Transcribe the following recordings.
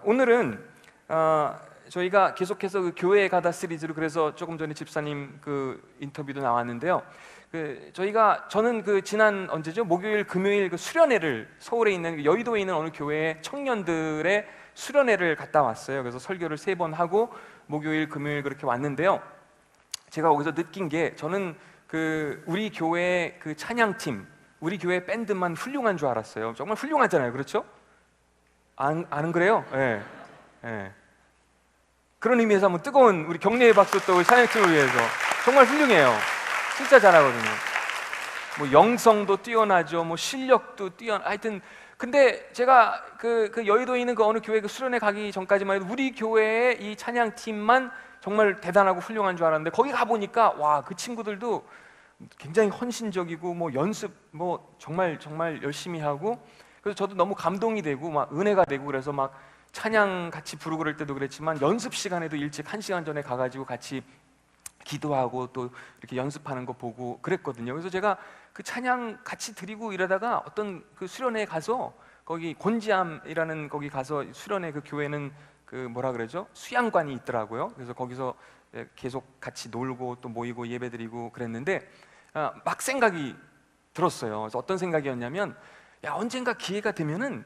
오늘은 저희가 계속해서 그 교회에 가다 시리즈로, 그래서 조금 전에 집사님 그 인터뷰도 나왔는데요. 저는 그 지난 언제죠? 목요일, 금요일 그 수련회를 서울에 있는 그 여의도에 있는 어느 교회 청년들의 수련회를 갔다 왔어요. 그래서 설교를 3번 하고 목요일, 금요일 그렇게 왔는데요. 제가 거기서 느낀 게, 저는 그 우리 교회 그 찬양팀, 우리 교회 밴드만 훌륭한 줄 알았어요. 정말 훌륭하잖아요, 그렇죠? 안 그래요? 예. 예. 그런 의미에서 한번 뜨거운 우리 격려의 박수 또 찬양팀을 위해서. 정말 훌륭해요. 진짜 잘하거든요. 뭐 영성도 뛰어나죠. 뭐 실력도 하여튼. 근데 제가 그 여의도에 있는 그 어느 교회 그 수련회 가기 전까지만 해도 우리 교회의 이 찬양팀만 정말 대단하고 훌륭한 줄 알았는데, 거기 가 보니까 와, 그 친구들도 굉장히 헌신적이고 뭐 연습 뭐 정말 열심히 하고, 그래서 저도 너무 감동이 되고 막 은혜가 되고, 그래서 막 찬양 같이 부르고 그럴 때도 그랬지만 연습 시간에도 일찍 1시간 전에 가가지고 같이 기도하고 또 이렇게 연습하는 거 보고 그랬거든요. 그래서 제가 그 찬양 같이 드리고 이러다가 어떤 그 수련회에 가서, 거기 곤지암이라는 거기 가서, 수련회 그 교회는 그 뭐라 그러죠? 수양관이 있더라고요. 그래서 거기서 계속 같이 놀고 또 모이고 예배드리고 그랬는데 막 생각이 들었어요. 그래서 어떤 생각이었냐면, 야, 언젠가 기회가 되면은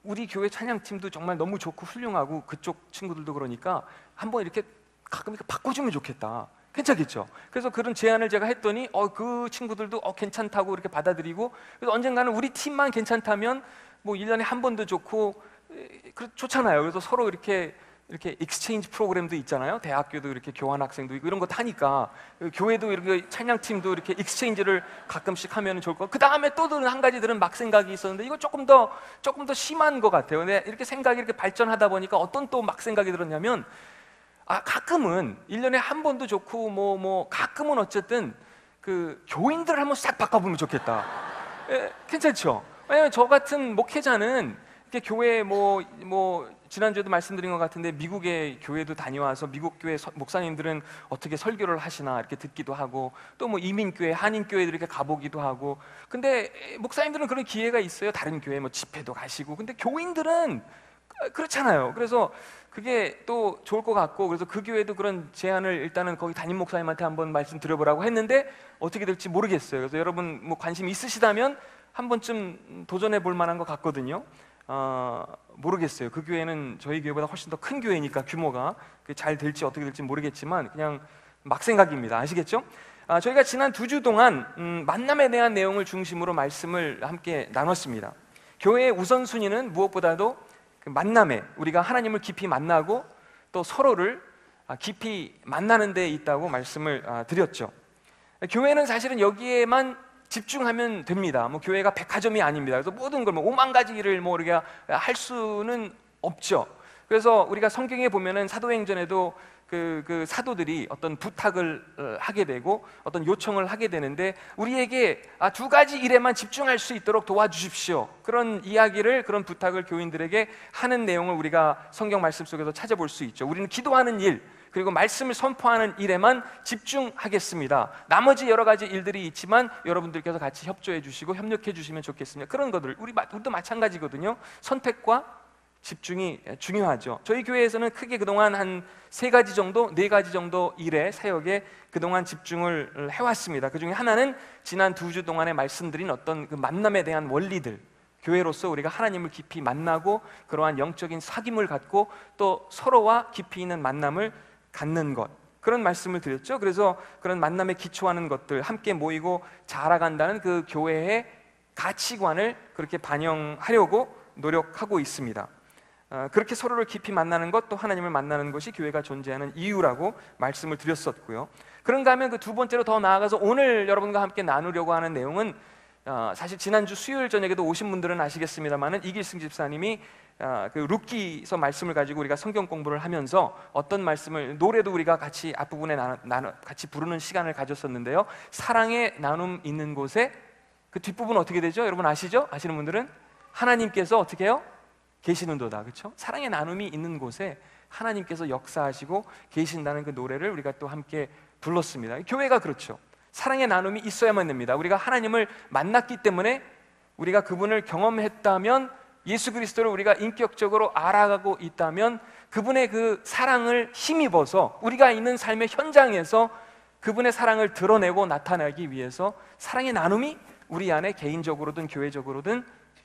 우리 교회 찬양팀도 정말 너무 좋고 훌륭하고 그쪽 친구들도 그러니까 한번 이렇게 가끔 이렇게 바꿔주면 좋겠다. 괜찮겠죠? 그래서 그런 제안을 제가 했더니 그 친구들도 괜찮다고 이렇게 받아들이고, 그래서 언젠가는 우리 팀만 괜찮다면 뭐 1년에 한 번도 좋고 좋잖아요. 그래서 서로 이렇게 익스체인지 프로그램도 있잖아요. 대학교도 이렇게 교환 학생도 있고 이런 거 하니까 교회도 이렇게 찬양팀도 이렇게 익스체인지를 가끔씩 하면 좋을 것. 그 다음에 또 한 가지들은 막 생각이 있었는데, 이거 조금 더 심한 것 같아요. 근데 이렇게 생각이 이렇게 발전하다 보니까 어떤 또 막 생각이 들었냐면, 가끔은 1년에 한 번도 좋고 뭐 가끔은 어쨌든 그 교인들을 한번 싹 바꿔보면 좋겠다. 괜찮죠? 왜냐면 저 같은 목회자는 이렇게 교회 뭐 지난주에도 말씀드린 것 같은데, 미국의 교회도 다녀와서 미국 교회 목사님들은 어떻게 설교를 하시나 이렇게 듣기도 하고, 또 뭐 이민교회, 한인교회들 이렇게 가보기도 하고. 근데 목사님들은 그런 기회가 있어요. 다른 교회 뭐 집회도 가시고. 근데 교인들은 그렇잖아요. 그래서 그게 또 좋을 것 같고, 그래서 그 교회도 그런 제안을 일단은 거기 담임 목사님한테 한번 말씀드려보라고 했는데 어떻게 될지 모르겠어요. 그래서 여러분 뭐 관심 있으시다면 한 번쯤 도전해 볼 만한 것 같거든요. 모르겠어요. 그 교회는 저희 교회보다 훨씬 더 큰 교회니까 규모가 잘 될지 어떻게 될지 모르겠지만 그냥 막 생각입니다. 아시겠죠? 저희가 지난 2주 동안 만남에 대한 내용을 중심으로 말씀을 함께 나눴습니다. 교회의 우선순위는 무엇보다도 그 만남에, 우리가 하나님을 깊이 만나고 또 서로를 깊이 만나는 데 있다고 말씀을 드렸죠. 교회는 사실은 여기에만 집중하면 됩니다. 뭐 교회가 백화점이 아닙니다. 그래서 모든 걸 5만 가지 일을 뭐 우리가 할 수는 없죠. 그래서 우리가 성경에 보면은 사도행전에도 그 사도들이 어떤 부탁을 하게 되고 어떤 요청을 하게 되는데, 우리에게 2가지 일에만 집중할 수 있도록 도와주십시오. 그런 이야기를, 그런 부탁을 교인들에게 하는 내용을 우리가 성경 말씀 속에서 찾아볼 수 있죠. 우리는 기도하는 일, 그리고 말씀을 선포하는 일에만 집중하겠습니다. 나머지 여러 가지 일들이 있지만 여러분들께서 같이 협조해 주시고 협력해 주시면 좋겠습니다. 그런 것들 우리도 마찬가지거든요. 선택과 집중이 중요하죠. 저희 교회에서는 크게 그동안 한 3가지 정도, 4가지 정도 일에, 사역에 그동안 집중을 해왔습니다. 그 중에 하나는 지난 2주 동안에 말씀드린 어떤 그 만남에 대한 원리들, 교회로서 우리가 하나님을 깊이 만나고 그러한 영적인 사귐을 갖고 또 서로와 깊이 있는 만남을 갖는 것, 그런 말씀을 드렸죠. 그래서 그런 만남에 기초하는 것들, 함께 모이고 자라간다는 그 교회의 가치관을 그렇게 반영하려고 노력하고 있습니다. 그렇게 서로를 깊이 만나는 것, 또 하나님을 만나는 것이 교회가 존재하는 이유라고 말씀을 드렸었고요. 그런가 하면 그 2번째로 더 나아가서 오늘 여러분과 함께 나누려고 하는 내용은, 사실 지난주 수요일 저녁에도 오신 분들은 아시겠습니다만은 이길승 집사님이 그 룻기서 말씀을 가지고 우리가 성경 공부를 하면서 어떤 말씀을, 노래도 우리가 같이 앞부분에 같이 부르는 시간을 가졌었는데요. 사랑의 나눔 있는 곳에, 그 뒷부분 어떻게 되죠? 여러분 아시죠? 아시는 분들은 하나님께서 어떻게 해요? 계시는도다. 그렇죠? 사랑의 나눔이 있는 곳에 하나님께서 역사하시고 계신다는 그 노래를 우리가 또 함께 불렀습니다. 교회가 그렇죠. 사랑의 나눔이 있어야만 됩니다. 우리가 하나님을 만났기 때문에, 우리가 그분을 경험했다면 예수 그리스도를 우리가 인격적으로 알아가고 있다면 그분의 그 사랑을 힘입어서 우리가 있는 삶의 현장에서 그분의 사랑을 드러내고 나타내기 위해서 사랑의 나눔이 우리 안에 개인적으로든 교회적으로든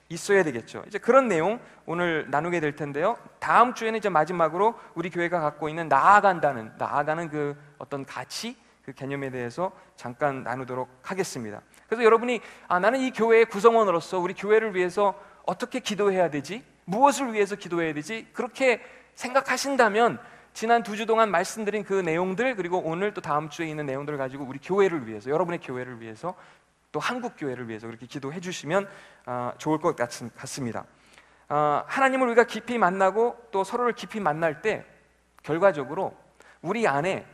있어야 되겠죠. 이제 그런 내용 오늘 나누게 될 텐데요. 다음 주에는 이제 마지막으로 우리 교회가 갖고 있는 나아가는 그 어떤 가치, 그 개념에 대해서 잠깐 나누도록 하겠습니다. 그래서 여러분이 나는 이 교회의 구성원으로서 우리 교회를 위해서 어떻게 기도해야 되지? 무엇을 위해서 기도해야 되지? 그렇게 생각하신다면 지난 2주 동안 말씀드린 그 내용들, 그리고 오늘 또 다음 주에 있는 내용들을 가지고 우리 교회를 위해서, 여러분의 교회를 위해서, 또 한국 교회를 위해서 그렇게 기도해 주시면 좋을 것 같습니다. 하나님을 우리가 깊이 만나고 또 서로를 깊이 만날 때 결과적으로 우리 안에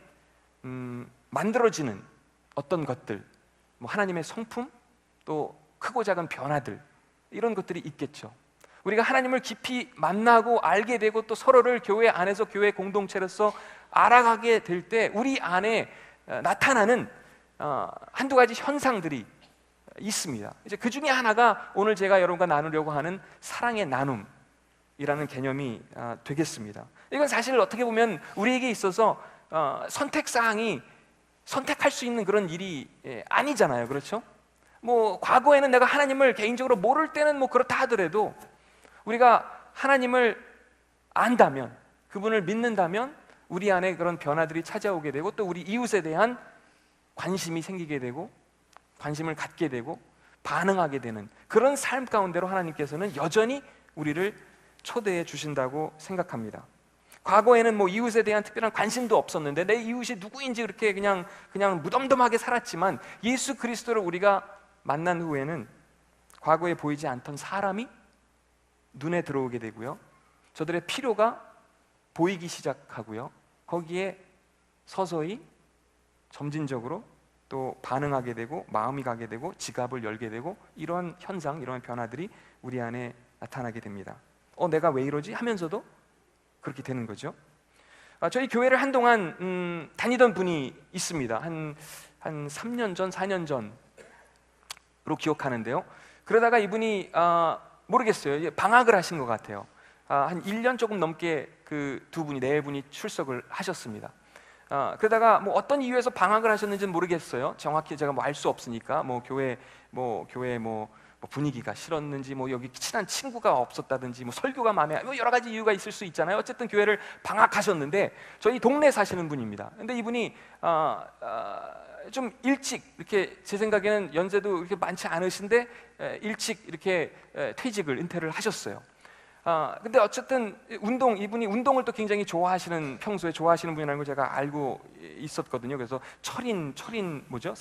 만들어지는 어떤 것들, 뭐 하나님의 성품, 또 크고 작은 변화들, 이런 것들이 있겠죠. 우리가 하나님을 깊이 만나고 알게 되고 또 서로를 교회 안에서 교회 공동체로서 알아가게 될 때 우리 안에 나타나는 한두 가지 현상들이 있습니다. 이제 그 중에 하나가 오늘 제가 여러분과 나누려고 하는 사랑의 나눔이라는 개념이 되겠습니다. 이건 사실 어떻게 보면 우리에게 있어서 선택사항이 선택할 수 있는 그런 일이 아니잖아요. 그렇죠? 뭐 과거에는 내가 하나님을 개인적으로 모를 때는 뭐 그렇다 하더라도 우리가 하나님을 안다면, 그분을 믿는다면 우리 안에 그런 변화들이 찾아오게 되고 또 우리 이웃에 대한 관심이 생기게 되고 관심을 갖게 되고 반응하게 되는 그런 삶 가운데로 하나님께서는 여전히 우리를 초대해 주신다고 생각합니다. 과거에는 뭐 이웃에 대한 특별한 관심도 없었는데 내 이웃이 누구인지 그렇게 그냥 무덤덤하게 살았지만 예수 그리스도를 우리가 만난 후에는 과거에 보이지 않던 사람이 눈에 들어오게 되고요, 저들의 필요가 보이기 시작하고요, 거기에 서서히 점진적으로 또 반응하게 되고 마음이 가게 되고 지갑을 열게 되고 이런 현상, 이런 변화들이 우리 안에 나타나게 됩니다. 내가 왜 이러지? 하면서도 그렇게 되는 거죠. 저희 교회를 한동안 다니던 분이 있습니다. 한 3년 전, 4년 전으로 기억하는데요. 그러다가 이분이 모르겠어요. 방학을 하신 것 같아요. 한 1년 조금 넘게 그 네 분이 출석을 하셨습니다. 그러다가 뭐 어떤 이유에서 방학을 하셨는지는 모르겠어요. 정확히 제가 뭐 알 수 없으니까 교회 분위기가 싫었는지 뭐 여기 친한 친구가 없었다든지 뭐 설교가 마음에 뭐 여러 가지 이유가 있을 수 있잖아요. 어쨌든 교회를 방학하셨는데 저희 동네 사시는 분입니다. 근데 이분이 좀 일찍 이렇게, 제 생각에는 연세도 이렇게 많지 않으신데 일찍 이렇게 은퇴를 하셨어요. 근데 어쨌든 이분이 운동을 또 굉장히 평소에 좋아하시는 분이라는 걸 제가 알고 있었거든요. 그래서 철인 뭐죠?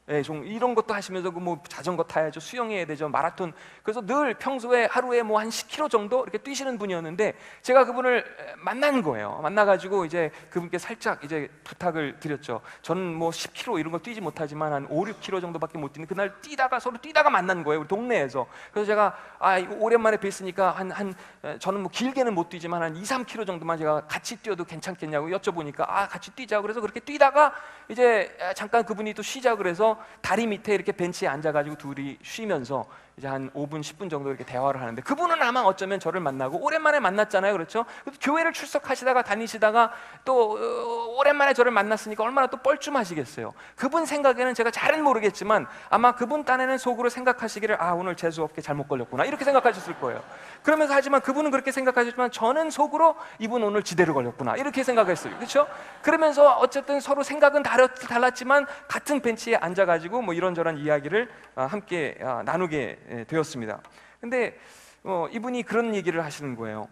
이런 것도 하시면서 뭐 자전거 타야죠, 수영해야 되죠, 마라톤. 그래서 늘 평소에 하루에 뭐 한 10km 정도 이렇게 뛰시는 분이었는데 제가 그분을 만난 거예요. 만나가지고 이제 그분께 살짝 이제 부탁을 드렸죠. 저는 뭐 10km 이런 걸 뛰지 못하지만 한 5, 6km 정도밖에 못 뛰는, 그날 서로 뛰다가 만난 거예요, 우리 동네에서. 그래서 제가 이거 오랜만에 뵀으니까 저는 뭐 길게는 못 뛰지만 한 2, 3km 정도만 제가 같이 뛰어도 괜찮겠냐고 여쭤보니까 같이 뛰자. 그래서 그렇게 뛰다가 이제 잠깐 그분이 또 쉬자 그래서 다리 밑에 이렇게 벤치에 앉아가지고 둘이 쉬면서 이제 한 5분, 10분 정도 이렇게 대화를 하는데, 그분은 아마 어쩌면 저를 만나고 오랜만에 만났잖아요, 그렇죠? 교회를 출석하시다가 다니시다가 또 오랜만에 저를 만났으니까 얼마나 또 뻘쭘하시겠어요. 그분 생각에는 제가 잘은 모르겠지만 아마 그분 딴에는 속으로 생각하시기를 오늘 재수없게 잘못 걸렸구나 이렇게 생각하셨을 거예요. 그러면서 하지만 그분은 그렇게 생각하셨지만 저는 속으로 이분 오늘 지대로 걸렸구나 이렇게 생각했어요, 그렇죠? 그러면서 어쨌든 서로 생각은 달랐지만 같은 벤치에 앉아가지고 뭐 이런저런 이야기를 함께 나누게 되었습니다. 근데 이분이 그런 얘기를 하시는 거예요.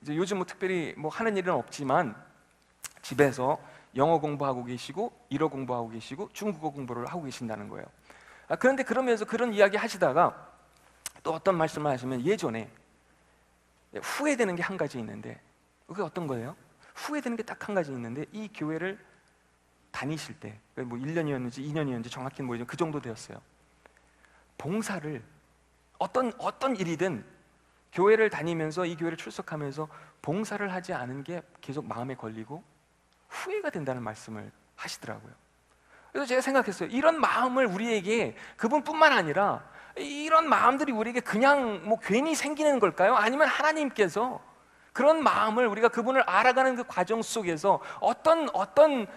이제 요즘 뭐 특별히 뭐 하는 일은 없지만 집에서 영어 공부하고 계시고 일어 공부하고 계시고 중국어 공부를 하고 계신다는 거예요. 그런데 그러면서 그런 이야기 하시다가 또 어떤 말씀을 하시면 예전에 후회되는 게 한 가지 있는데, 그게 어떤 거예요? 후회되는 게 딱 한 가지 있는데, 이 교회를 다니실 때 뭐 1년이었는지 2년이었는지 정확히는 모르지만 그 정도 되었어요. 봉사를 어떤 일이든 교회를 다니면서 이 교회를 출석하면서 봉사를 하지 않은 게 계속 마음에 걸리고 후회가 된다는 말씀을 하시더라고요. 그래서 제가 생각했어요. 이런 마음을 우리에게 그분뿐만 아니라 이런 마음들이 우리에게 그냥 뭐 괜히 생기는 걸까요? 아니면 하나님께서 그런 마음을 우리가 그분을 알아가는 그 과정 속에서 어떤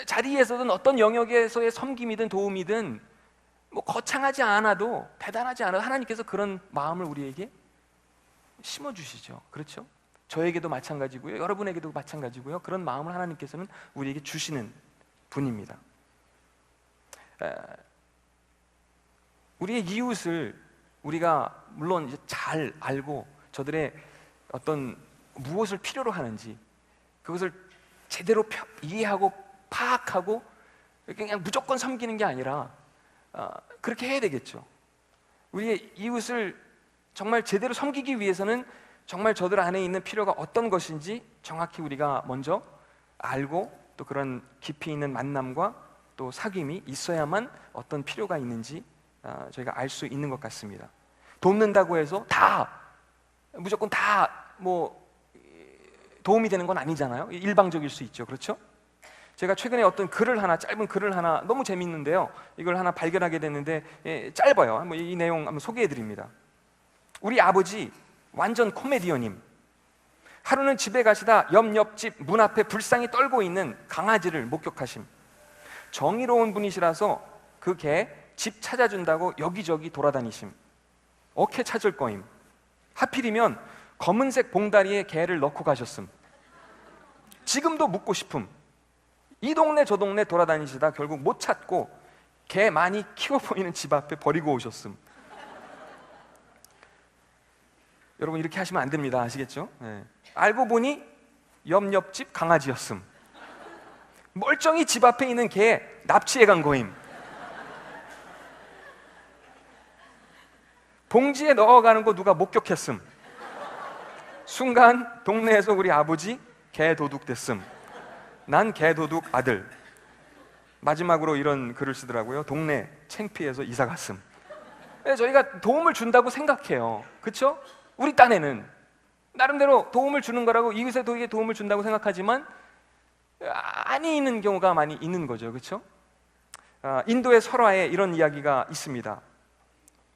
자리에서든 어떤 영역에서의 섬김이든 도움이든 뭐 거창하지 않아도 대단하지 않아도 하나님께서 그런 마음을 우리에게 심어주시죠. 그렇죠? 저에게도 마찬가지고요, 여러분에게도 마찬가지고요. 그런 마음을 하나님께서는 우리에게 주시는 분입니다. 우리의 이웃을 우리가 물론 이제 잘 알고 저들의 어떤 무엇을 필요로 하는지 그것을 제대로 이해하고 파악하고 그냥 무조건 섬기는 게 아니라 그렇게 해야 되겠죠. 우리의 이웃을 정말 제대로 섬기기 위해서는 정말 저들 안에 있는 필요가 어떤 것인지 정확히 우리가 먼저 알고 또 그런 깊이 있는 만남과 또 사귐이 있어야만 어떤 필요가 있는지 저희가 알 수 있는 것 같습니다. 돕는다고 해서 무조건 뭐 도움이 되는 건 아니잖아요. 일방적일 수 있죠. 그렇죠? 제가 최근에 어떤 짧은 글을 하나 너무 재밌는데요, 이걸 하나 발견하게 됐는데 짧아요. 한번 이 내용 한번 소개해 드립니다. 우리 아버지 완전 코미디언님. 하루는 집에 가시다 옆집 문 앞에 불쌍히 떨고 있는 강아지를 목격하심. 정의로운 분이시라서 그 개 집 찾아준다고 여기저기 돌아다니심. 어케 찾을 거임. 하필이면 검은색 봉다리에 개를 넣고 가셨음. 지금도 묻고 싶음. 이 동네 저 동네 돌아다니시다 결국 못 찾고 개 많이 키워 보이는 집 앞에 버리고 오셨음. 여러분 이렇게 하시면 안 됩니다. 아시겠죠? 네. 알고 보니 옆집 강아지였음. 멀쩡히 집 앞에 있는 개 납치해 간 거임. 봉지에 넣어가는 거 누가 목격했음. 순간 동네에서 우리 아버지 개 도둑 됐음. 난 개 도둑 아들. 마지막으로 이런 글을 쓰더라고요. 동네 창피해서 이사 갔음. 저희가 도움을 준다고 생각해요. 그렇죠? 우리 딴에는 나름대로 도움을 주는 거라고, 이웃의 도움을 준다고 생각하지만 아닌 경우가 많이 있는 거죠. 그렇죠? 인도의 설화에 이런 이야기가 있습니다.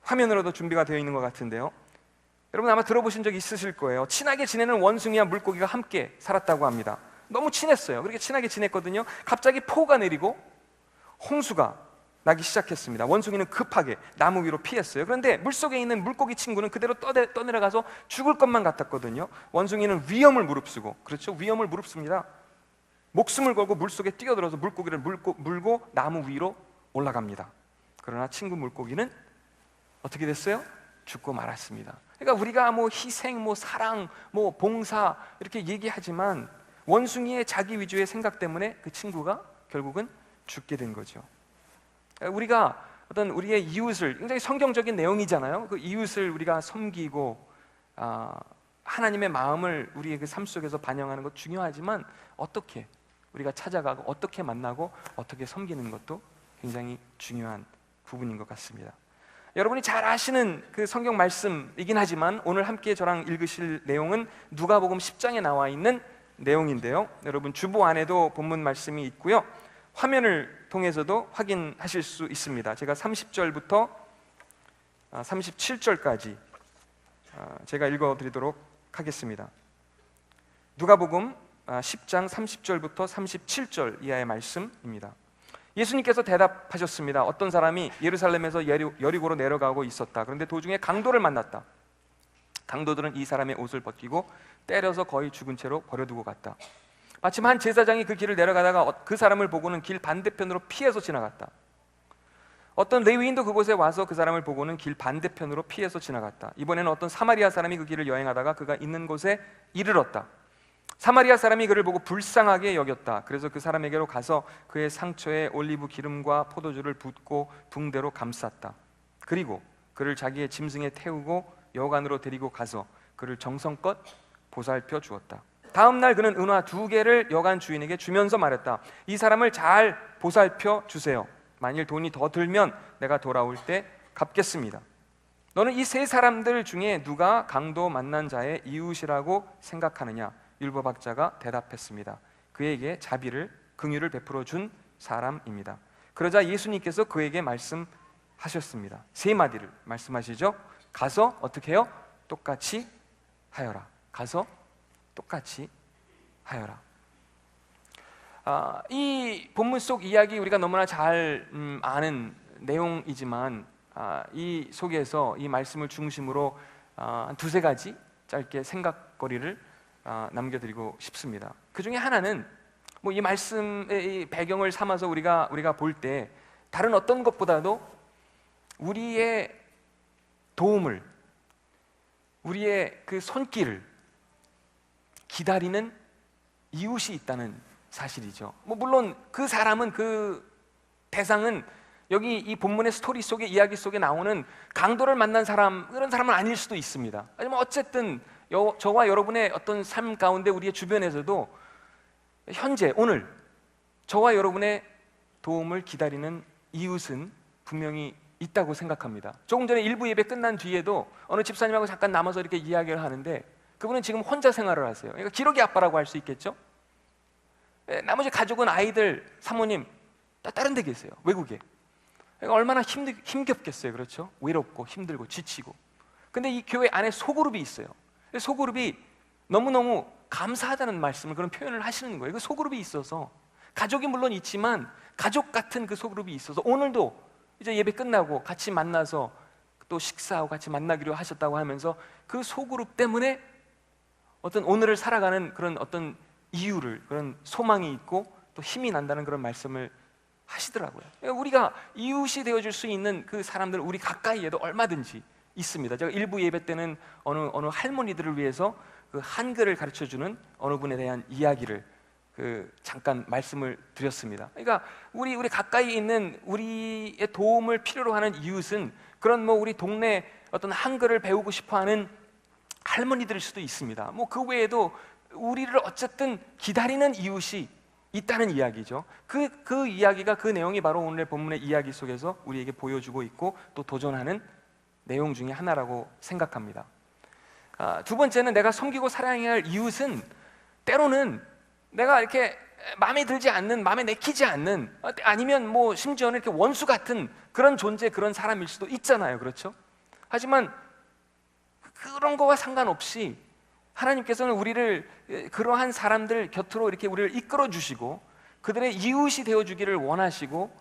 화면으로도 준비가 되어 있는 것 같은데요, 여러분 아마 들어보신 적 있으실 거예요. 친하게 지내는 원숭이와 물고기가 함께 살았다고 합니다. 너무 친했어요. 그렇게 친하게 지냈거든요. 갑자기 폭우가 내리고 홍수가 나기 시작했습니다. 원숭이는 급하게 나무 위로 피했어요. 그런데 물속에 있는 물고기 친구는 그대로 떠내려가서 죽을 것만 같았거든요. 원숭이는 위험을 무릅쓰고, 그렇죠? 위험을 무릅씁니다. 목숨을 걸고 물속에 뛰어들어서 물고기를 물고 나무 위로 올라갑니다. 그러나 친구 물고기는 어떻게 됐어요? 죽고 말았습니다. 그러니까 우리가 뭐 희생, 뭐 사랑, 뭐 봉사 이렇게 얘기하지만 원숭이의 자기 위주의 생각 때문에 그 친구가 결국은 죽게 된 거죠. 우리가 어떤 우리의 이웃을, 굉장히 성경적인 내용이잖아요. 그 이웃을 우리가 섬기고 하나님의 마음을 우리의 그 삶 속에서 반영하는 것 중요하지만 어떻게 우리가 찾아가고 어떻게 만나고 어떻게 섬기는 것도 굉장히 중요한 부분인 것 같습니다. 여러분이 잘 아시는 그 성경 말씀이긴 하지만 오늘 함께 저랑 읽으실 내용은 누가복음 10장에 나와 있는 내용인데요, 여러분 주보 안에도 본문 말씀이 있고요, 화면을 통해서도 확인하실 수 있습니다. 제가 30절부터 37절까지 제가 읽어드리도록 하겠습니다. 누가복음 10장 30절부터 37절 이하의 말씀입니다. 예수님께서 대답하셨습니다. 어떤 사람이 예루살렘에서 여리고로 내려가고 있었다. 그런데 도중에 강도를 만났다. 강도들은 이 사람의 옷을 벗기고 때려서 거의 죽은 채로 버려두고 갔다. 마침 한 제사장이 그 길을 내려가다가 그 사람을 보고는 길 반대편으로 피해서 지나갔다. 어떤 레위인도 그곳에 와서 그 사람을 보고는 길 반대편으로 피해서 지나갔다. 이번에는 어떤 사마리아 사람이 그 길을 여행하다가 그가 있는 곳에 이르렀다. 사마리아 사람이 그를 보고 불쌍하게 여겼다. 그래서 그 사람에게로 가서 그의 상처에 올리브 기름과 포도주를 붓고 붕대로 감쌌다. 그리고 그를 자기의 짐승에 태우고 여관으로 데리고 가서 그를 정성껏 보살펴 주었다. 다음 날 그는 은화 2개를 여관 주인에게 주면서 말했다. 이 사람을 잘 보살펴 주세요. 만일 돈이 더 들면 내가 돌아올 때 갚겠습니다. 너는 이 세 사람들 중에 누가 강도 만난 자의 이웃이라고 생각하느냐? 율법학자가 대답했습니다. 그에게 자비를 긍휼을 베풀어 준 사람입니다. 그러자 예수님께서 그에게 말씀하셨다. 하셨습니다. 세 마디를 말씀하시죠. 가서 어떻게 해요? 똑같이 하여라. 가서 똑같이 하여라. 이 본문 속 이야기 우리가 너무나 잘 아는 내용이지만 이 속에서 이 말씀을 중심으로 한 두세 가지 짧게 생각거리를 남겨드리고 싶습니다. 그 중에 하나는 뭐 이 말씀의 배경을 삼아서 우리가 볼 때 다른 어떤 것보다도 우리의 도움을, 우리의 그 손길을 기다리는 이웃이 있다는 사실이죠. 뭐 물론 그 사람은, 그 대상은 여기 이 본문의 스토리 속에, 이야기 속에 나오는 강도를 만난 사람, 그런 사람은 아닐 수도 있습니다. 하지만 어쨌든 저와 여러분의 어떤 삶 가운데 우리의 주변에서도 현재 오늘 저와 여러분의 도움을 기다리는 이웃은 분명히 있다고 생각합니다. 조금 전에 일부 예배 끝난 뒤에도 어느 집사님하고 잠깐 남아서 이렇게 이야기를 하는데 그분은 지금 혼자 생활을 하세요. 그러니까 기러기 아빠라고 할 수 있겠죠. 나머지 가족은 아이들, 사모님 다 다른 데 계세요. 외국에. 그러니까 얼마나 힘겹겠어요. 그렇죠? 외롭고 힘들고 지치고. 근데 이 교회 안에 소그룹이 있어요. 소그룹이 너무너무 감사하다는 말씀을, 그런 표현을 하시는 거예요. 그 소그룹이 있어서, 가족이 물론 있지만 가족 같은 그 소그룹이 있어서 오늘도 이제 예배 끝나고 같이 만나서 또 식사하고 같이 만나기로 하셨다고 하면서 그 소그룹 때문에 어떤 오늘을 살아가는 그런 어떤 이유를, 그런 소망이 있고 또 힘이 난다는 그런 말씀을 하시더라고요. 그러니까 우리가 이웃이 되어줄 수 있는 그 사람들, 우리 가까이에도 얼마든지 있습니다. 제가 일부 예배 때는 어느 할머니들을 위해서 그 한글을 가르쳐주는 어느 분에 대한 이야기를 잠깐 말씀을 드렸습니다. 그러니까 우리 가까이 있는, 우리의 도움을 필요로 하는 이웃은 그런 뭐 우리 동네 어떤 한글을 배우고 싶어하는 할머니들일 수도 있습니다. 뭐 그 외에도 우리를 어쨌든 기다리는 이웃이 있다는 이야기죠. 그 이야기가, 그 내용이 바로 오늘의 본문의 이야기 속에서 우리에게 보여주고 있고 또 도전하는 내용 중에 하나라고 생각합니다. 두 번째는 내가 섬기고 사랑해야 할 이웃은 때로는 내가 이렇게 마음에 들지 않는, 마음에 내키지 않는, 아니면 뭐 심지어는 이렇게 원수 같은 그런 존재, 그런 사람일 수도 있잖아요. 그렇죠? 하지만 그런 거와 상관없이 하나님께서는 우리를 그러한 사람들 곁으로 이렇게 우리를 이끌어 주시고 그들의 이웃이 되어 주기를 원하시고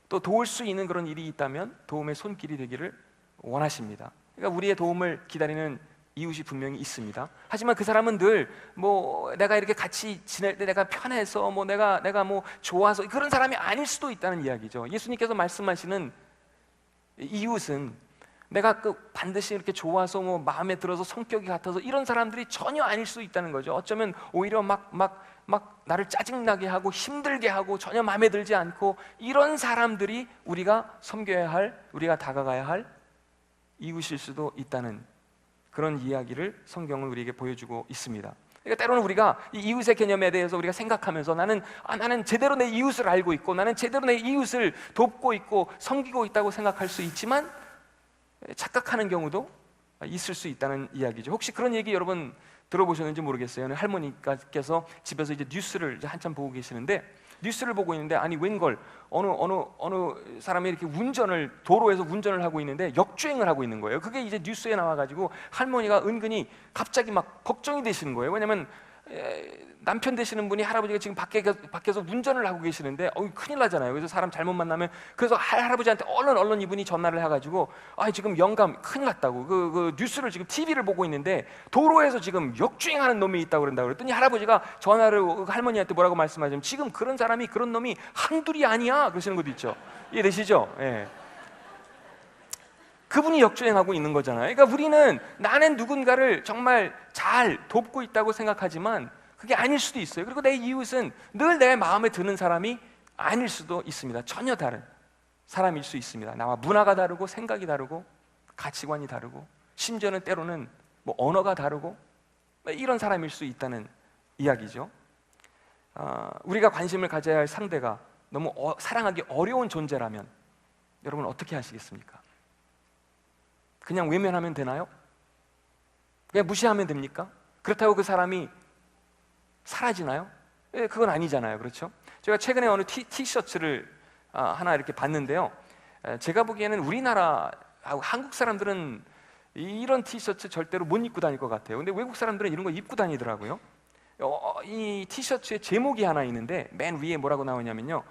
또 도울 수 있는 그런 일이 있다면 도움의 손길이 되기를 원하십니다. 그러니까 우리의 도움을 기다리는 이웃이 분명히 있습니다. 하지만 그 사람은 늘 뭐 내가 이렇게 같이 지낼 때 내가 편해서 뭐 내가 뭐 좋아서 그런 사람이 아닐 수도 있다는 이야기죠. 예수님께서 말씀하시는 이웃은 내가 반드시 이렇게 좋아서 뭐 마음에 들어서 성격이 같아서 이런 사람들이 전혀 아닐 수 있다는 거죠. 어쩌면 오히려 막 나를 짜증나게 하고 힘들게 하고 전혀 마음에 들지 않고 이런 사람들이 우리가 섬겨야 할, 우리가 다가가야 할 이웃일 수도 있다는 그런 이야기를 성경은 우리에게 보여주고 있습니다. 그러니까 때로는 우리가 이 이웃의 개념에 대해서 우리가 생각하면서 나는 제대로 내 이웃을 알고 있고 나는 제대로 내 이웃을 돕고 있고 섬기고 있다고 생각할 수 있지만 착각하는 경우도 있을 수 있다는 이야기죠. 혹시 그런 얘기 여러분 들어보셨는지 모르겠어요. 할머니께서 집에서 이제 뉴스를 이제 한참 보고 계시는데 뉴스를 보고 있는데 아니 웬걸 어느 사람이 이렇게 도로에서 운전을 하고 있는데 역주행을 하고 있는 거예요. 그게 이제 뉴스에 나와가지고 할머니가 은근히 갑자기 막 걱정이 되시는 거예요. 왜냐면 남편 되시는 분이, 할아버지가 지금 밖에서 운전을 하고 계시는데 큰일 나잖아요. 그래서 사람 잘못 만나면, 그래서 할아버지한테 얼른 이분이 전화를 해가지고 지금 영감 큰일 났다고, 그 뉴스를 지금 TV를 보고 있는데 도로에서 지금 역주행하는 놈이 있다고 그랬더니 할아버지가 전화를 할머니한테 뭐라고 말씀하시면 지금 그런 사람이, 그런 놈이 한둘이 아니야 그러시는 것도 있죠. 이해되시죠? 예. 그분이 역주행하고 있는 거잖아요. 그러니까 우리는 나는 누군가를 정말 잘 돕고 있다고 생각하지만 그게 아닐 수도 있어요. 그리고 내 이웃은 늘 내 마음에 드는 사람이 아닐 수도 있습니다. 전혀 다른 사람일 수 있습니다. 나와 문화가 다르고 생각이 다르고 가치관이 다르고 심지어는 때로는 뭐 언어가 다르고 이런 사람일 수 있다는 이야기죠. 우리가 관심을 가져야 할 상대가 너무 사랑하기 어려운 존재라면 여러분 어떻게 하시겠습니까? 그냥 외면하면 되나요? 그냥 무시하면 됩니까? 그렇다고 그 사람이 사라지나요? 그건 아니잖아요. 그렇죠? 제가 최근에 어느 티셔츠를 하나 이렇게 봤는데요. 제가 보기에는 우리나라 한국 사람들은 이런 티셔츠 절대로 못 입고 다닐 것 같아요. 근데 외국 사람들은 이런 거 입고 다니더라고요. 이 티셔츠에 제목이 하나 있는데 맨 위에 뭐라고 나오냐면요,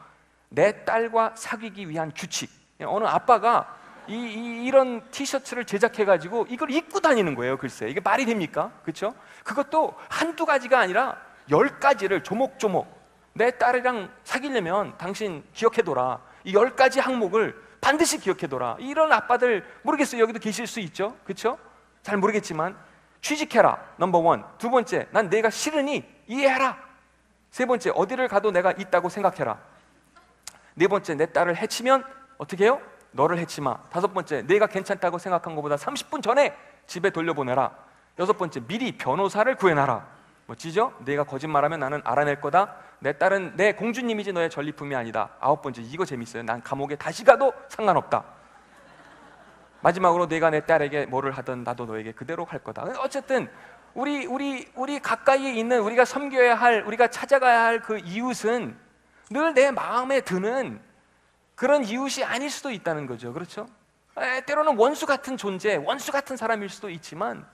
내 딸과 사귀기 위한 규칙. 어느 아빠가 이런 티셔츠를 제작해가지고 이걸 입고 다니는 거예요. 글쎄, 이게 말이 됩니까? 그렇죠? 그것도 한두 가지가 아니라 10가지를 조목조목, 내 딸이랑 사귀려면 당신 기억해둬라, 이 10가지 항목을 반드시 기억해둬라. 이런 아빠들 모르겠어요. 여기도 계실 수 있죠. 그렇죠? 잘 모르겠지만 취직해라, 넘버 원. 두 번째, 난 내가 싫으니 이해해라. 세 번째, 어디를 가도 내가 있다고 생각해라. 네 번째, 내 딸을 해치면 어떻게 해요? 너를 해치 마. 다섯 번째, 내가 괜찮다고 생각한 것보다 30분 전에 집에 돌려보내라. 여섯 번째, 미리 변호사를 구해놔라. 멋지죠? 내가 거짓말하면 나는 알아낼 거다. 내 딸은 내 공주님이지 너의 전리품이 아니다. 아홉 번째, 이거 재밌어요. 난 감옥에 다시 가도 상관없다. 마지막으로, 내가 내 딸에게 뭐를 하든 나도 너에게 그대로 할 거다. 어쨌든 우리 가까이에 있는, 우리가 섬겨야 할, 우리가 찾아가야 할 그 이웃은 늘 내 마음에 드는 그런 이웃이 아닐 수도 있다는 거죠. 그렇죠? 때로는 원수 같은 존재, 원수 같은 사람일 수도 있지만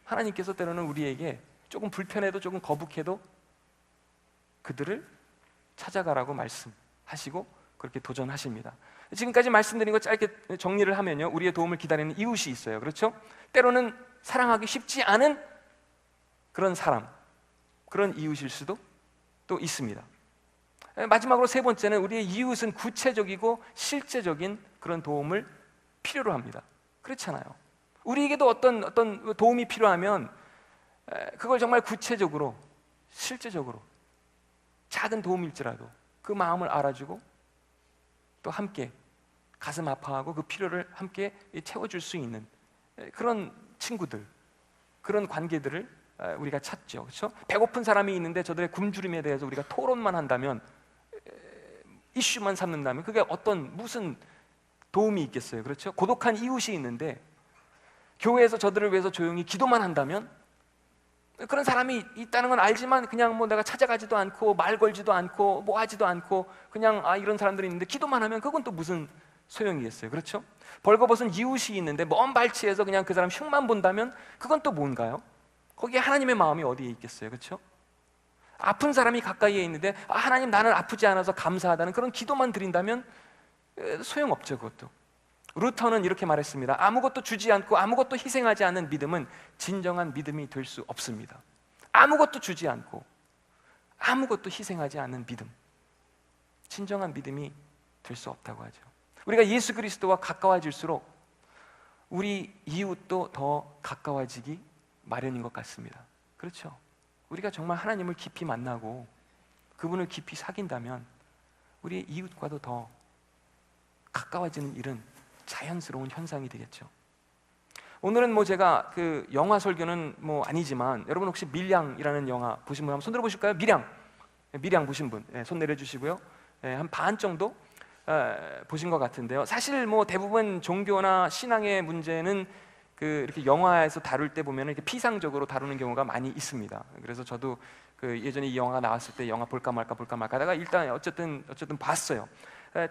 하나님께서 때로는 우리에게 조금 불편해도, 조금 거북해도 그들을 찾아가라고 말씀하시고 그렇게 도전하십니다. 지금까지 말씀드린 거 짧게 정리를 하면요, 우리의 도움을 기다리는 이웃이 있어요. 그렇죠? 때로는 사랑하기 쉽지 않은 그런 사람, 그런 이웃일 수도 또 있습니다. 마지막으로 세 번째는, 우리의 이웃은 구체적이고 실제적인 그런 도움을 필요로 합니다. 그렇잖아요. 우리에게도 어떤 도움이 필요하면 그걸 정말 구체적으로, 실제적으로, 작은 도움일지라도 그 마음을 알아주고 또 함께 가슴 아파하고 그 필요를 함께 채워줄 수 있는 그런 친구들, 그런 관계들을 우리가 찾죠. 그렇죠? 배고픈 사람이 있는데 저들의 굶주림에 대해서 우리가 토론만 한다면, 이슈만 삼는다면 그게 무슨 도움이 있겠어요. 그렇죠? 고독한 이웃이 있는데 교회에서 저들을 위해서 조용히 기도만 한다면, 그런 사람이 있다는 건 알지만 그냥 뭐 내가 찾아가지도 않고 말 걸지도 않고 뭐 하지도 않고 그냥 이런 사람들이 있는데 기도만 하면 그건 또 무슨 소용이겠어요. 그렇죠? 벌거벗은 이웃이 있는데 먼 발치에서 그냥 그 사람 흉만 본다면 그건 또 뭔가요? 거기에 하나님의 마음이 어디에 있겠어요. 그렇죠? 아픈 사람이 가까이에 있는데 하나님, 나는 아프지 않아서 감사하다는 그런 기도만 드린다면 소용없죠. 그것도. 루터는 이렇게 말했습니다. 아무것도 주지 않고 아무것도 희생하지 않는 믿음은 진정한 믿음이 될 수 없습니다. 아무것도 주지 않고 아무것도 희생하지 않는 믿음, 진정한 믿음이 될 수 없다고 하죠. 우리가 예수 그리스도와 가까워질수록 우리 이웃도 더 가까워지기 마련인 것 같습니다. 그렇죠? 우리가 정말 하나님을 깊이 만나고 그분을 깊이 사귄다면 우리 이웃과도 더 가까워지는 일은 자연스러운 현상이 되겠죠. 오늘은 제가 그 영화 설교는 아니지만, 여러분 혹시 밀양이라는 영화 보신 분 한번 손 들어 보실까요? 밀양 보신 분 손 내려주시고요. 한 반 정도 보신 것 같은데요. 사실 대부분 종교나 신앙의 문제는 이렇게 영화에서 다룰 때 보면 이렇게 피상적으로 다루는 경우가 많이 있습니다. 그래서 저도 예전에 이 영화가 나왔을 때 영화 볼까 말까 하다가 일단 어쨌든 봤어요.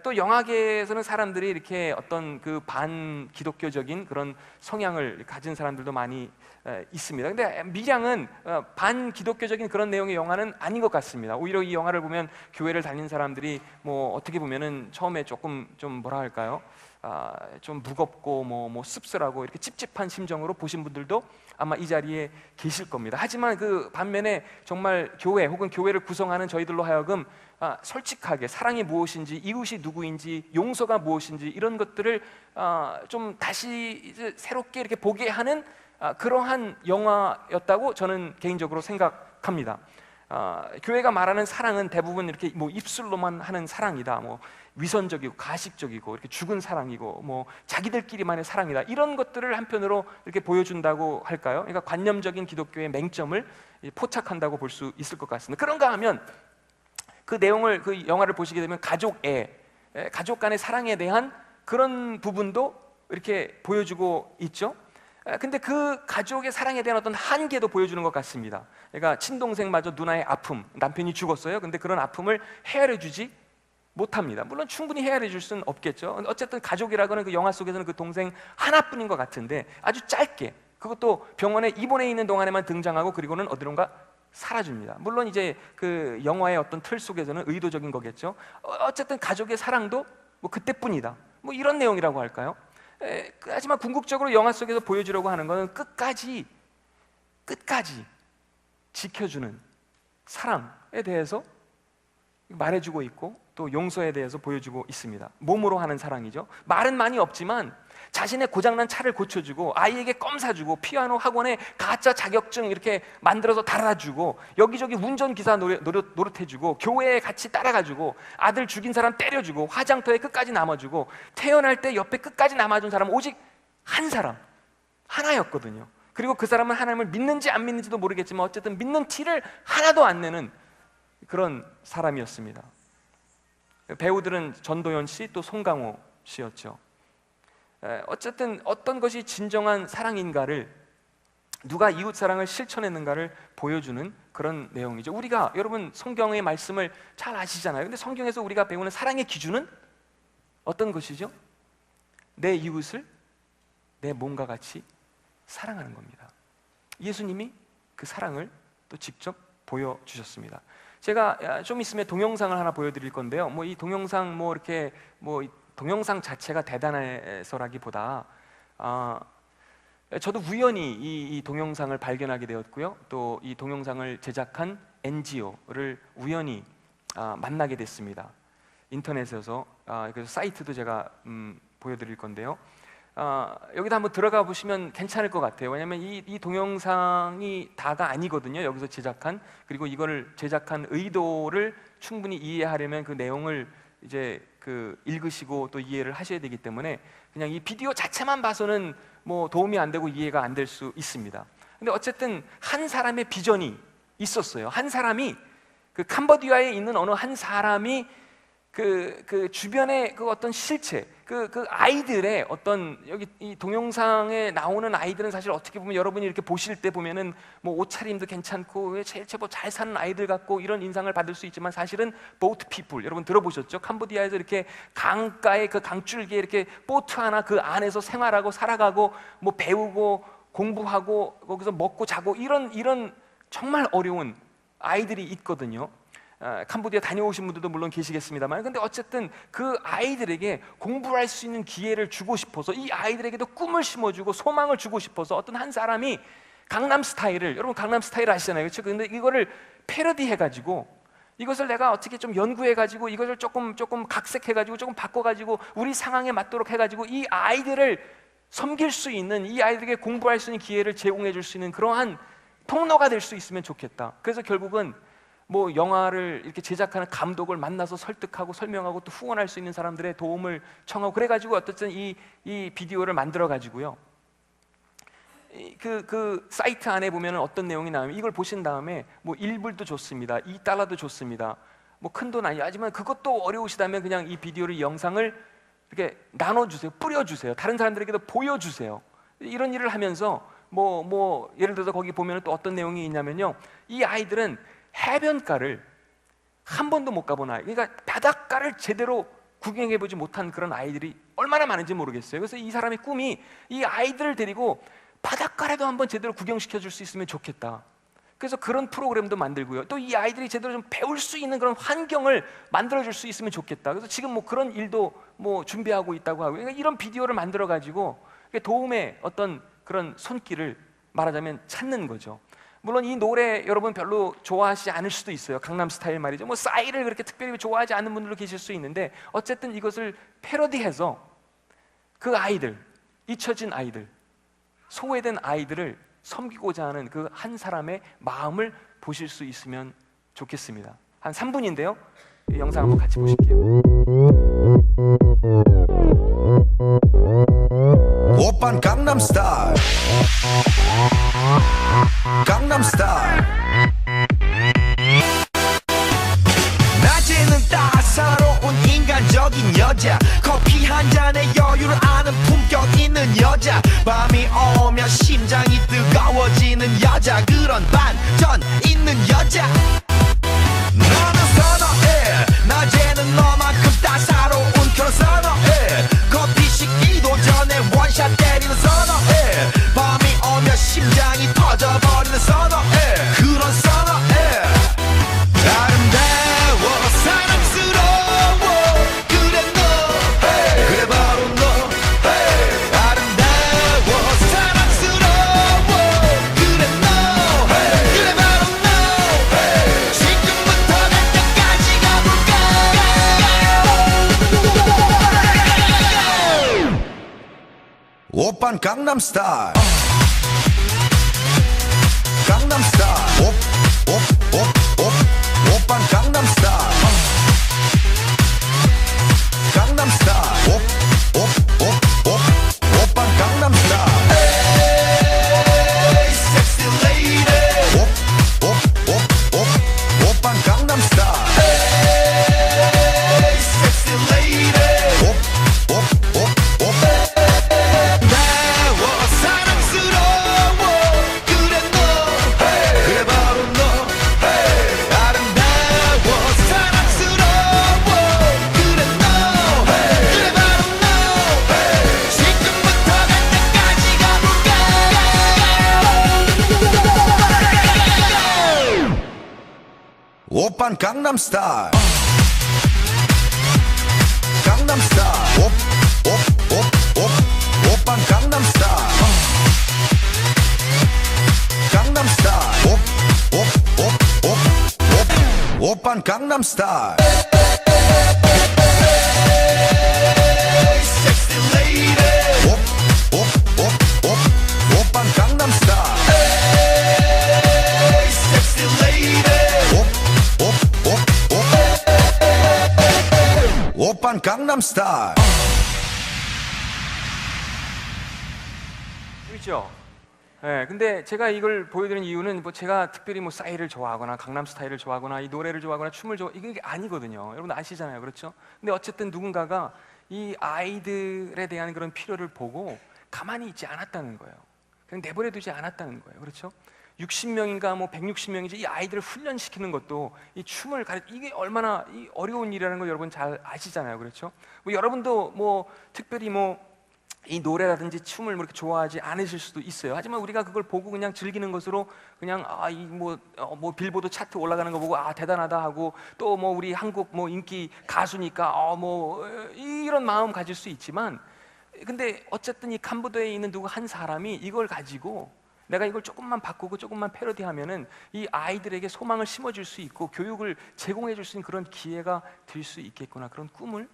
또 영화계에서는 사람들이 이렇게 어떤 그 반 기독교적인 그런 성향을 가진 사람들도 많이 있습니다. 근데 밀양은 반 기독교적인 그런 내용의 영화는 아닌 것 같습니다. 오히려 이 영화를 보면 교회를 다니는 사람들이 어떻게 보면은 처음에 조금 좀 뭐라 할까요? 좀 무겁고 씁쓸하고 이렇게 찝찝한 심정으로 보신 분들도 아마 이 자리에 계실 겁니다. 하지만 그 반면에 정말 교회 혹은 교회를 구성하는 저희들로 하여금 솔직하게 사랑이 무엇인지, 이웃이 누구인지, 용서가 무엇인지 이런 것들을 좀 다시 이제 새롭게 이렇게 보게 하는 그러한 영화였다고 저는 개인적으로 생각합니다. 교회가 말하는 사랑은 대부분 이렇게 입술로만 하는 사랑이다, 위선적이고 가식적이고 이렇게 죽은 사랑이고 자기들끼리만의 사랑이다, 이런 것들을 한편으로 이렇게 보여준다고 할까요? 그러니까 관념적인 기독교의 맹점을 포착한다고 볼 수 있을 것 같습니다. 그런가 하면 그 내용을, 그 영화를 보시게 되면 가족 간의 사랑에 대한 그런 부분도 이렇게 보여주고 있죠. 근데 그 가족의 사랑에 대한 어떤 한계도 보여주는 것 같습니다. 그러니까 친동생마저 누나의 아픔, 남편이 죽었어요. 근데 그런 아픔을 헤아려주지 못합니다. 물론 충분히 헤아려 줄 수는 없겠죠. 어쨌든 가족이라고는 그 영화 속에서는 그 동생 하나뿐인 것 같은데 아주 짧게, 그것도 병원에 입원해 있는 동안에만 등장하고 그리고는 어디론가 사라집니다. 물론 이제 그 영화의 어떤 틀 속에서는 의도적인 거겠죠. 어쨌든 가족의 사랑도 뭐 그때뿐이다, 뭐 이런 내용이라고 할까요? 하지만 궁극적으로 영화 속에서 보여주려고 하는 것은 끝까지 지켜주는 사랑에 대해서 말해주고 있고 또 용서에 대해서 보여주고 있습니다. 몸으로 하는 사랑이죠. 말은 많이 없지만 자신의 고장난 차를 고쳐주고, 아이에게 껌 사주고, 피아노 학원에 가짜 자격증 이렇게 만들어서 달아주고, 여기저기 운전기사 노릇해주고, 교회에 같이 따라가주고, 아들 죽인 사람 때려주고, 화장터에 끝까지 남아주고, 태어날 때 옆에 끝까지 남아준 사람은 오직 한 사람, 하나였거든요. 그리고 그 사람은 하나님을 믿는지 안 믿는지도 모르겠지만 어쨌든 믿는 티를 하나도 안 내는 그런 사람이었습니다. 배우들은 전도연 씨, 또 송강호 씨였죠. 어쨌든 어떤 것이 진정한 사랑인가를, 누가 이웃사랑을 실천했는가를 보여주는 그런 내용이죠. 우리가, 여러분 성경의 말씀을 잘 아시잖아요. 근데 성경에서 우리가 배우는 사랑의 기준은 어떤 것이죠? 내 이웃을 내 몸과 같이 사랑하는 겁니다. 예수님이 그 사랑을 또 직접 보여주셨습니다. 제가 좀 있으면 동영상을 하나 보여드릴 건데요. 이 동영상 이렇게 동영상 자체가 대단해서라기보다 저도 우연히 이 동영상을 발견하게 되었고요. 또 이 동영상을 제작한 NGO를 우연히 만나게 됐습니다. 인터넷에서. 그래서 사이트도 제가 보여드릴 건데요. 여기다 한번 들어가 보시면 괜찮을 것 같아요. 왜냐하면 이 동영상이 다가 아니거든요. 여기서 제작한, 그리고 이거를 제작한 의도를 충분히 이해하려면 그 내용을 이제 읽으시고 또 이해를 하셔야 되기 때문에 그냥 이 비디오 자체만 봐서는 뭐 도움이 안 되고 이해가 안 될 수 있습니다. 근데 어쨌든 한 사람의 비전이 있었어요. 한 사람이, 그 캄보디아에 있는 어느 한 사람이 그 주변의 그 어떤 실체, 그 아이들의 어떤, 여기 이 동영상에 나오는 아이들은 사실 어떻게 보면 여러분이 이렇게 보실 때 보면은 뭐 옷차림도 괜찮고 제일 잘 사는 아이들 같고 이런 인상을 받을 수 있지만 사실은 보트 피플, 여러분 들어보셨죠? 캄보디아에서 이렇게 강가에 그 강줄기에 이렇게 보트 하나 그 안에서 생활하고 살아가고 뭐 배우고 공부하고 거기서 먹고 자고 이런 정말 어려운 아이들이 있거든요. 캄보디아 다녀오신 분들도 물론 계시겠습니다만, 근데 어쨌든 그 아이들에게 공부할 수 있는 기회를 주고 싶어서, 이 아이들에게도 꿈을 심어주고 소망을 주고 싶어서 어떤 한 사람이 강남스타일을, 여러분 강남스타일 아시잖아요, 그렇죠? 근데 이거를 패러디해가지고, 이것을 내가 어떻게 좀 연구해가지고 이것을 조금 각색해가지고 조금 바꿔가지고 우리 상황에 맞도록 해가지고 이 아이들을 섬길 수 있는, 이 아이들에게 공부할 수 있는 기회를 제공해 줄 수 있는 그러한 통로가 될 수 있으면 좋겠다. 그래서 결국은 뭐 영화를 이렇게 제작하는 감독을 만나서 설득하고 설명하고 또 후원할 수 있는 사람들의 도움을 청하고 그래가지고 어쨌든 이 비디오를 만들어 가지고요. 그 사이트 안에 보면은 어떤 내용이 나오면 이걸 보신 다음에 뭐 1불도 좋습니다, 2달러도 좋습니다, 뭐 큰 돈 아니에요. 하지만 그것도 어려우시다면 그냥 이 비디오를, 이 영상을 이렇게 나눠주세요, 뿌려주세요, 다른 사람들에게도 보여주세요. 이런 일을 하면서 뭐 예를 들어서 거기 보면은 또 어떤 내용이 있냐면요, 이 아이들은 해변가를 한 번도 못 가본 아이, 그러니까 바닷가를 제대로 구경해보지 못한 그런 아이들이 얼마나 많은지 모르겠어요. 그래서 이 사람의 꿈이 이 아이들을 데리고 바닷가라도 한번 제대로 구경시켜줄 수 있으면 좋겠다. 그래서 그런 프로그램도 만들고요. 또 이 아이들이 제대로 좀 배울 수 있는 그런 환경을 만들어줄 수 있으면 좋겠다. 그래서 지금 뭐 그런 일도 뭐 준비하고 있다고 하고요. 그러니까 이런 비디오를 만들어가지고 도움의 어떤 그런 손길을 말하자면 찾는 거죠. 물론 이 노래 여러분 별로 좋아하시지 않을 수도 있어요. 강남스타일 말이죠. 뭐 싸이를 그렇게 특별히 좋아하지 않는 분들도 계실 수 있는데 어쨌든 이것을 패러디해서 그 아이들, 잊혀진 아이들, 소외된 아이들을 섬기고자 하는 그 한 사람의 마음을 보실 수 있으면 좋겠습니다. 한 3분인데요. 이 영상 한번 같이 보실게요. 오빤 강남스타일, 강남스타일. 낮에는 따사로운 인간적인 여자, 커피 한 잔에 여유를 아는 품격 있는 여자, 밤이 오면 심장이 뜨거워지는 여자, 그런 반전 있는 여자. 너는 선호해, 낮에는 너만큼 오빤 강남스타일 강남스타일 오빤 강남스타일 강남스타일 오빤 강남스타일 에이 섹시 레이디 오빤 강남스타일 에이 섹시 레이디 나와 사랑스러워 그래 너 그래 바로 너 아름다워 사랑스러워 그래 너 그래 바로 너 지금부터 갈 때까지 가볼까 오빤 강남스타일 강남스타일 오빤 강남스타일 강남스타일 오빤 강남스타일 섹시 레이디 오빤 강남스타일 섹시 레이디 오빤 강남스타일 재밌죠? 네, 근데 제가 이걸 보여드리는 이유는 뭐 제가 특별히 뭐 싸이를 좋아하거나 강남 스타일을 좋아하거나 이 노래를 좋아하거나 춤을 이게 아니거든요. 여러분 아시잖아요, 그렇죠? 근데 어쨌든 누군가가 이 아이들에 대한 그런 필요를 보고 가만히 있지 않았다는 거예요. 그냥 내버려두지 않았다는 거예요, 그렇죠? 60명인가 뭐 160명이지 이 아이들을 훈련시키는 것도 이 춤을 이게 얼마나 이 어려운 일이라는 걸 여러분 잘 아시잖아요, 그렇죠? 뭐 여러분도 뭐 특별히 뭐 이 노래라든지 춤을 뭐 이렇게 좋아하지 않으실 수도 있어요. 하지만 우리가 그걸 보고 그냥 즐기는 것으로 그냥 이 뭐 빌보드 차트 올라가는 거 보고 대단하다 하고 또 뭐 우리 한국 뭐 인기 가수니까 뭐 이런 마음 가질 수 있지만 근데 어쨌든 이 캄보디아에 있는 누구 한 사람이 이걸 가지고 내가 이걸 조금만 바꾸고 조금만 패러디하면은 이 아이들에게 소망을 심어줄 수 있고 교육을 제공해줄 수 있는 그런 기회가 될 수 있겠구나 그런 꿈을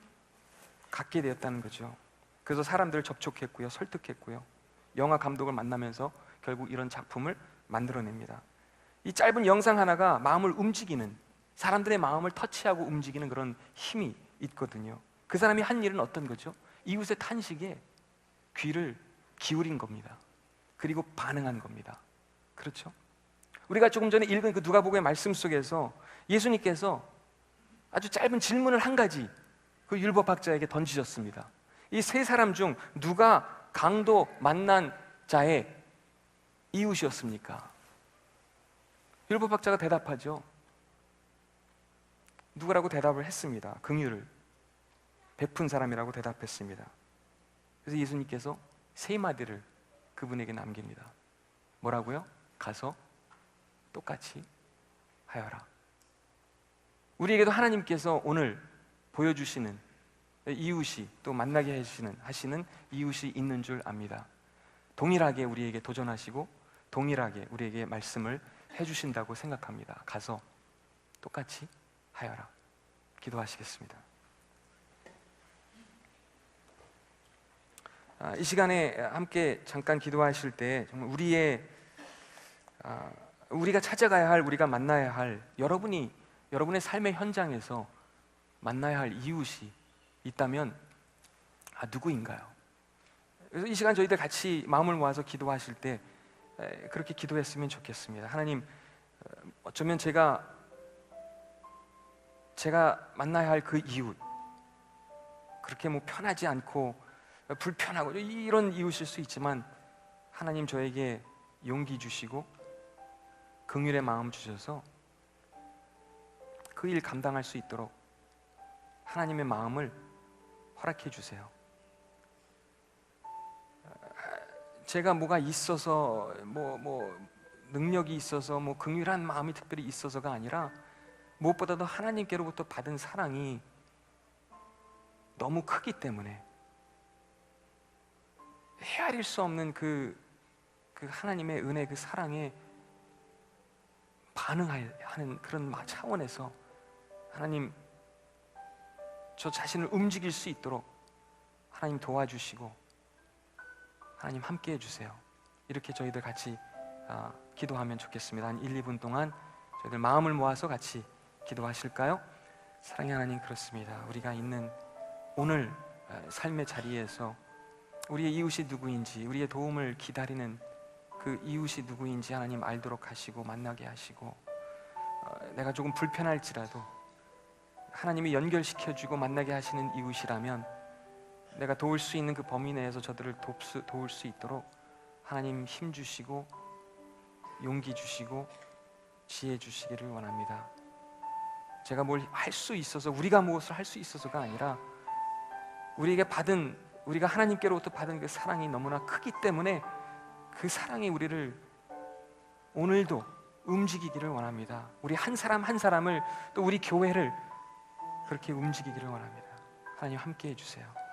갖게 되었다는 거죠. 그래서 사람들을 접촉했고요, 설득했고요. 영화 감독을 만나면서 결국 이런 작품을 만들어냅니다. 이 짧은 영상 하나가 마음을 움직이는 사람들의 마음을 터치하고 움직이는 그런 힘이 있거든요. 그 사람이 한 일은 어떤 거죠? 이웃의 탄식에 귀를 기울인 겁니다. 그리고 반응한 겁니다. 그렇죠? 우리가 조금 전에 읽은 그 누가복음의 말씀 속에서 예수님께서 아주 짧은 질문을 한 가지 그 율법학자에게 던지셨습니다. 이 세 사람 중 누가 강도 만난 자의 이웃이었습니까? 율법학자가 대답하죠. 누구라고 대답을 했습니다. 긍휼을 베푼 사람이라고 대답했습니다. 그래서 예수님께서 세 마디를 그분에게 남깁니다. 뭐라고요? 가서 똑같이 하여라. 우리에게도 하나님께서 오늘 보여주시는 이웃이 또 만나게 하시는 이웃이 있는 줄 압니다. 동일하게 우리에게 도전하시고 동일하게 우리에게 말씀을 해주신다고 생각합니다. 가서 똑같이 하여라. 기도하시겠습니다. 이 시간에 함께 잠깐 기도하실 때 정말 우리가 찾아가야 할, 우리가 만나야 할, 여러분의 삶의 현장에서 만나야 할 이웃이 있다면 누구인가요? 그래서 이 시간 저희들 같이 마음을 모아서 기도하실 때 그렇게 기도했으면 좋겠습니다. 하나님, 어쩌면 제가 만나야 할 그 이웃, 그렇게 뭐 편하지 않고 불편하고 이런 이웃일 수 있지만 하나님 저에게 용기 주시고 긍휼의 마음 주셔서 그 일 감당할 수 있도록 하나님의 마음을 허락해 주세요. 제가 뭐가 있어서 뭐 능력이 있어서 뭐 긍휼한 마음이 특별히 있어서가 아니라 무엇보다도 하나님께로부터 받은 사랑이 너무 크기 때문에 헤아릴 수 없는 그 하나님의 은혜, 그 사랑에 반응하는 그런 차원에서 하나님, 저 자신을 움직일 수 있도록 하나님 도와주시고 하나님 함께 해주세요. 이렇게 저희들 같이 기도하면 좋겠습니다. 한 1, 2분 동안 저희들 마음을 모아서 같이 기도하실까요? 사랑의 하나님, 그렇습니다. 우리가 있는 오늘 삶의 자리에서 우리의 이웃이 누구인지, 우리의 도움을 기다리는 그 이웃이 누구인지 하나님 알도록 하시고 만나게 하시고, 내가 조금 불편할지라도 하나님이 연결시켜주고 만나게 하시는 이웃이라면 내가 도울 수 있는 그 범위 내에서 저들을 도울 수 있도록 하나님 힘 주시고 용기 주시고 지혜 주시기를 원합니다. 제가 뭘 할 수 있어서, 우리가 무엇을 할 수 있어서가 아니라 우리가 하나님께로부터 받은 그 사랑이 너무나 크기 때문에 그 사랑이 우리를 오늘도 움직이기를 원합니다. 우리 한 사람 한 사람을, 또 우리 교회를 그렇게 움직이기를 원합니다. 하나님 함께 해주세요.